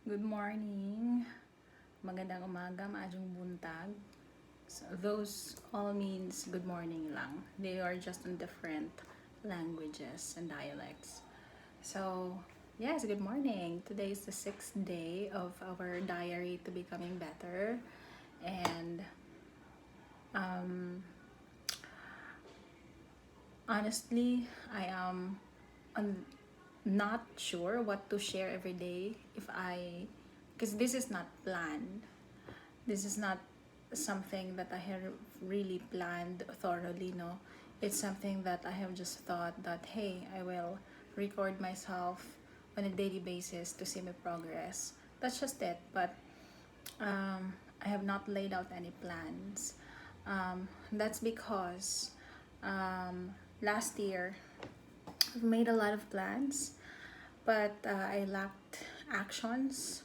Good morning. Magandang umaga, maayong buntag. So those all means good morning lang. They are just in different languages and dialects. So, yes, good morning. Today is the sixth day of our diary to becoming better. And um, honestly, I am not sure what to share every day because this is not planned. This is not something that I have really planned thoroughly, no. It's something that I have just thought that, hey, I will record myself on a daily basis to see my progress. That's just it. But I have not laid out any plans. That's because last year I've made a lot of plans, but I lacked actions.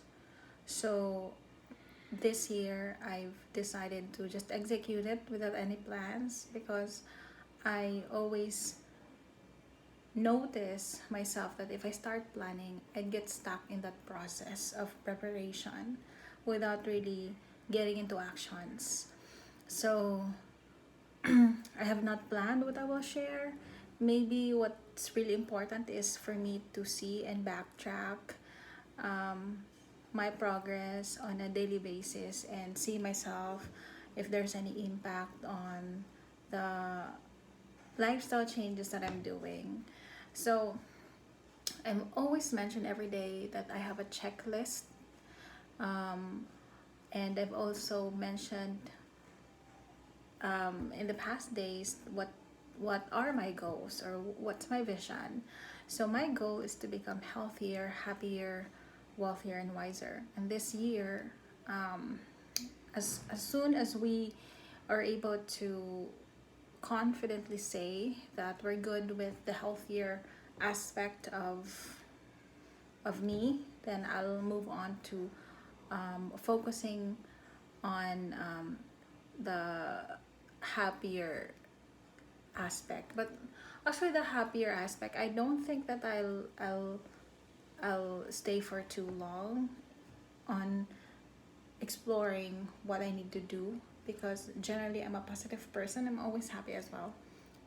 So this year I've decided to just execute it without any plans because I always notice myself that if I start planning, I get stuck in that process of preparation without really getting into actions. So I have not planned what I will share. Maybe what's really important is for me to see and backtrack um, my progress on a daily basis and see myself if there's any impact on the lifestyle changes that I'm doing. So I'm always mention every day that I have a checklist, um, and I've also mentioned in the past days what are my goals or what's my vision. So my goal is to become healthier, happier, wealthier, and wiser. And this year, um, as soon as we are able to confidently say that we're good with the healthier aspect of me, then I'll move on to focusing on the happier aspect. But actually, the happier aspect, I don't think that I'll stay for too long on exploring what I need to do because generally I'm a positive person. I'm always happy as well.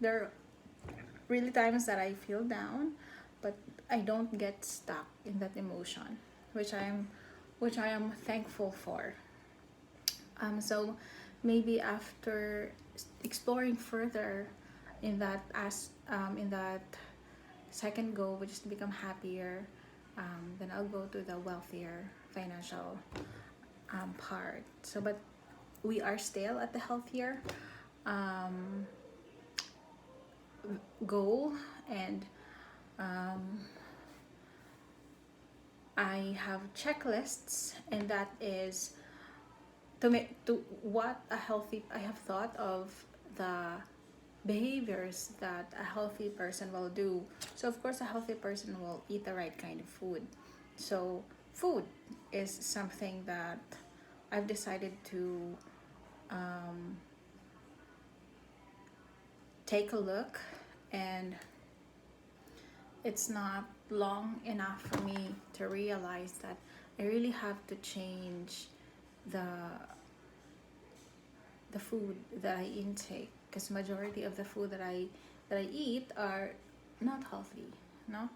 There are really times that I feel down, but I don't get stuck in that emotion, which I am thankful for. So maybe after exploring further in that second goal, which is to become happier, then I'll go to the wealthier financial part. So, but we are still at the healthier um, goal, and um, I have checklists, and that is to make to what a healthy. I have thought of the behaviors that a healthy person will do. So of course, a healthy person will eat the right kind of food. So food is something that I've decided to um, take a look, and it's not long enough for me to realize that I really have to change the the food that I intake because majority of the food that I eat are not healthy, no.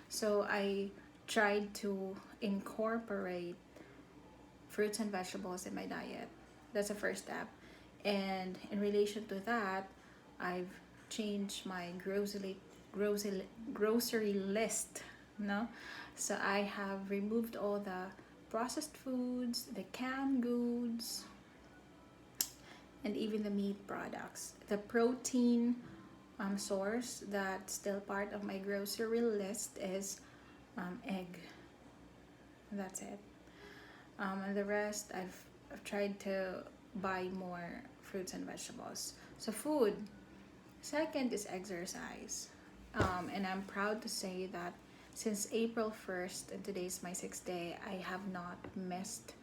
So I tried to incorporate fruits and vegetables in my diet. That's the first step. And in relation to that, I've changed my grocery list, no. So I have removed all the processed foods, the canned goods, and even the meat products. The protein source that's still part of my grocery list is egg. That's it. And the rest, I've tried to buy more fruits and vegetables. So food. Second is exercise. And I'm proud to say that since April 1st, and today's my sixth day, I have not missed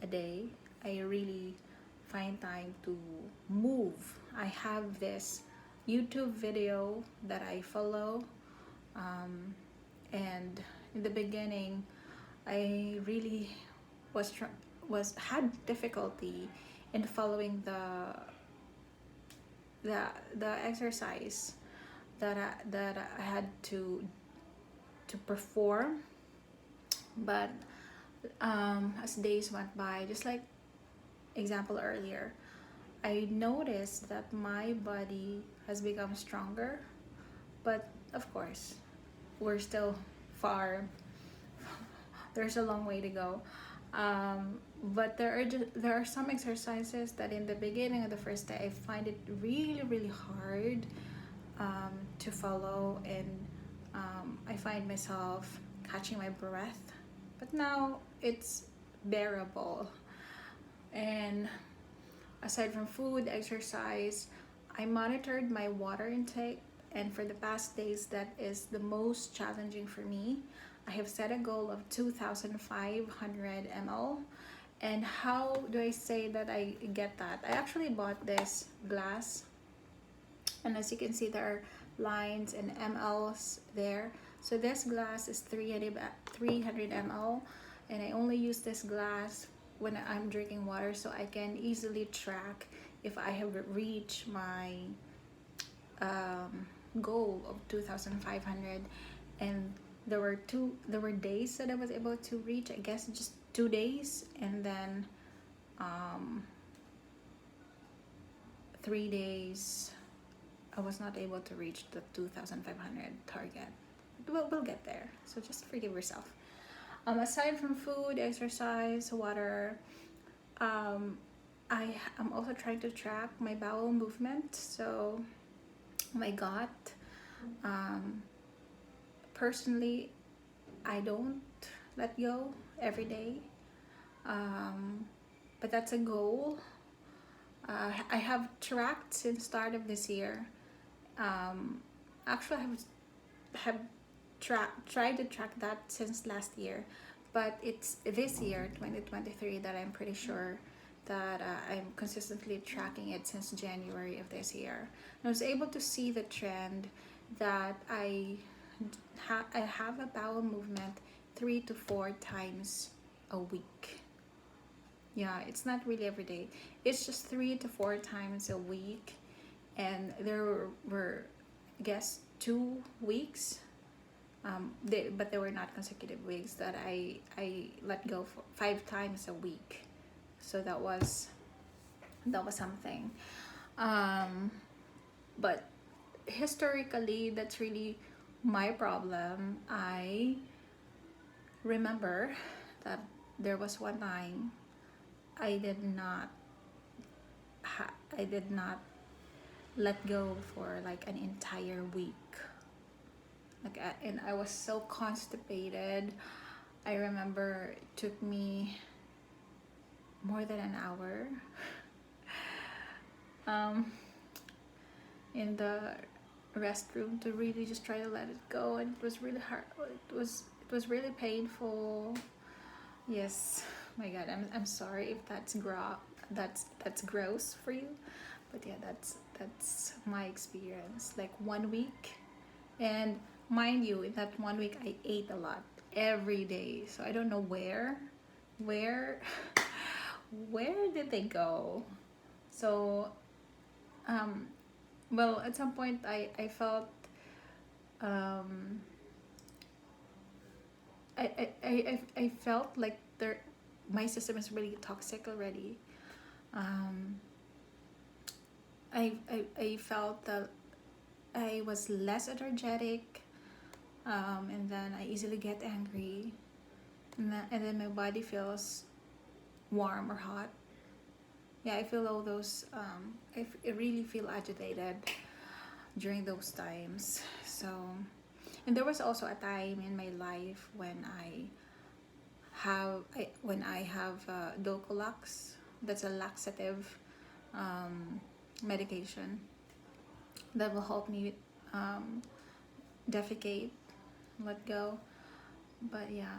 a day. I really find time to move. I have this YouTube video that I follow, um, and in the beginning, I really had difficulty in following the the exercise that I had to perform. But as days went by, just like example earlier, I noticed that my body has become stronger. But of course, we're still far. There's a long way to go. But there are some exercises that in the beginning of the first day I find it really really hard to follow, and I find myself catching my breath. But now it's bearable. And aside from food, exercise, I monitored my water intake, and for the past days, that is the most challenging for me. I have set a goal of 2,500 ml. And how do I say that I get that? I actually bought this glass, and as you can see, there are lines and mLs there. So this glass is 300 ml, and I only use this glass when I'm drinking water, so I can easily track if I have reached my goal of 2,500. And there were days that I was able to reach, I guess just 2 days, and then 3 days I was not able to reach the 2,500 target. We'll get there, so just forgive yourself. Aside from food, exercise, water, I am also trying to track my bowel movement. So my gut, personally, I don't let go every day, but that's a goal. I have tracked since start of this year. Actually, I have tried to track that since last year, but it's this year 2023 that I'm pretty sure that I'm consistently tracking it since January of this year. And I was able to see the trend that I have a bowel movement 3 to 4 times a week. Yeah, it's not really every day. It's just 3 to 4 times a week. And there were, I guess, 2 weeks, but they were not consecutive weeks, that I let go for 5 times a week. So that was something. But historically, that's really my problem. I remember that there was one time I did not let go for like an entire week. Like, and I was so constipated. I remember it took me more than an hour in the restroom to really just try to let it go, and it was really hard. It was really painful. Yes, my God, I'm sorry if that's gross for you, but yeah, that's my experience. Like 1 week, and mind you, in that 1 week, I ate a lot every day. So I don't know where where did they go. So well, at some point I felt I felt like my system is really toxic already. um I felt that I was less energetic, and then I easily get angry, and then my body feels warm or hot. Yeah, I feel all those. I really feel agitated during those times. So, and there was also a time in my life when I have Dulcolax. That's a laxative medication that will help me defecate, let go. But yeah,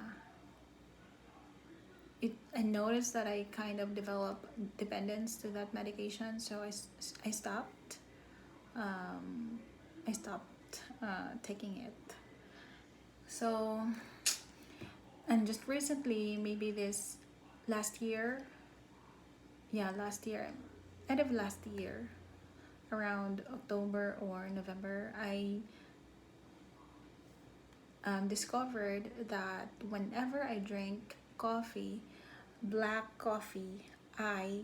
I noticed that I kind of developed dependence to that medication, so I stopped. I stopped taking it. So, and just recently, maybe this last year, yeah, last year, end of last year, around October or November, I discovered that whenever I drink coffee, black coffee, I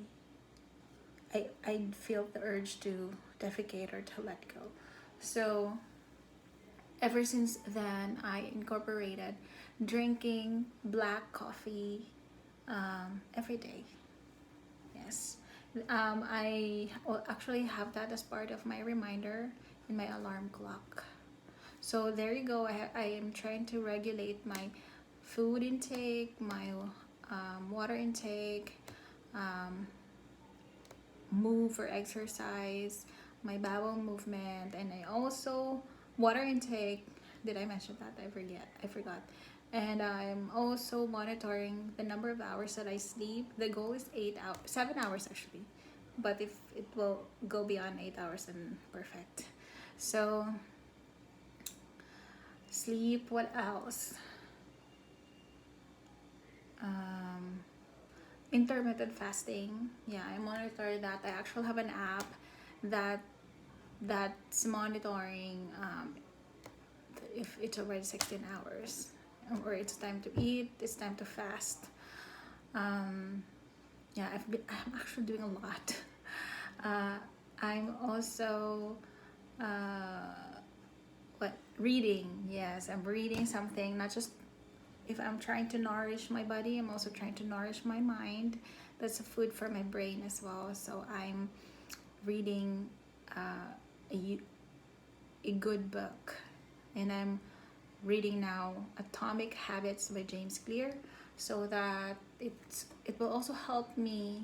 I feel the urge to defecate or to let go. So ever since then, I incorporated drinking black coffee every day. Yes. I will actually have that as part of my reminder in my alarm clock. So there you go. I am trying to regulate my food intake, my water intake, um, move or exercise, my bowel movement, and I also water intake. Did I mention that? I forget. I forgot. And I'm also monitoring the number of hours that I sleep. The goal is 8 hours, 7 hours actually. But if it will go beyond 8 hours, then perfect. So sleep. What else? Um, Intermittent fasting. Yeah, I monitor that. I actually have an app that that's monitoring if it's already 16 hours or it's time to eat, it's time to fast. um, yeah, I'm actually doing a lot. uh, I'm also what reading. Yes, I'm reading something, not just if I'm trying to nourish my body, I'm also trying to nourish my mind. That's a food for my brain as well. So I'm reading a, a good book, and I'm reading now Atomic Habits by James Clear, so that it will also help me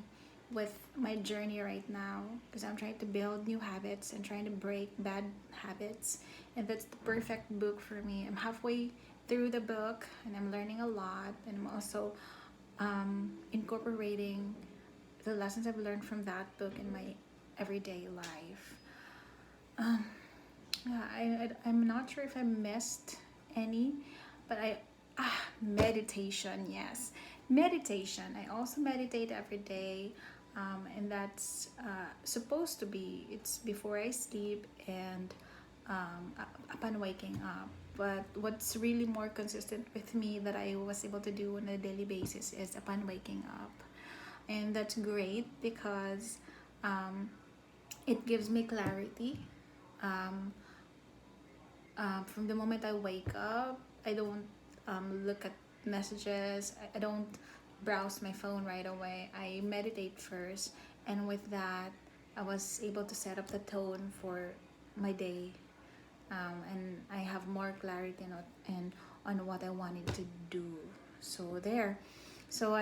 with my journey right now, because I'm trying to build new habits and trying to break bad habits, and that's the perfect book for me. I'm halfway through the book and I'm learning a lot, and I'm also incorporating the lessons I've learned from that book in my everyday life. Um, yeah, I'm not sure if I missed any, but meditation. Yes, meditation. I also meditate every day, and that's supposed to be. It's before I sleep and upon waking up. But what's really more consistent with me that I was able to do on a daily basis is upon waking up, and that's great because um, it gives me clarity. Um, from the moment I wake up, I don't look at messages. I don't browse my phone right away. I meditate first, and with that, I was able to set up the tone for my day, and I have more clarity and on what I wanted to do. So there. So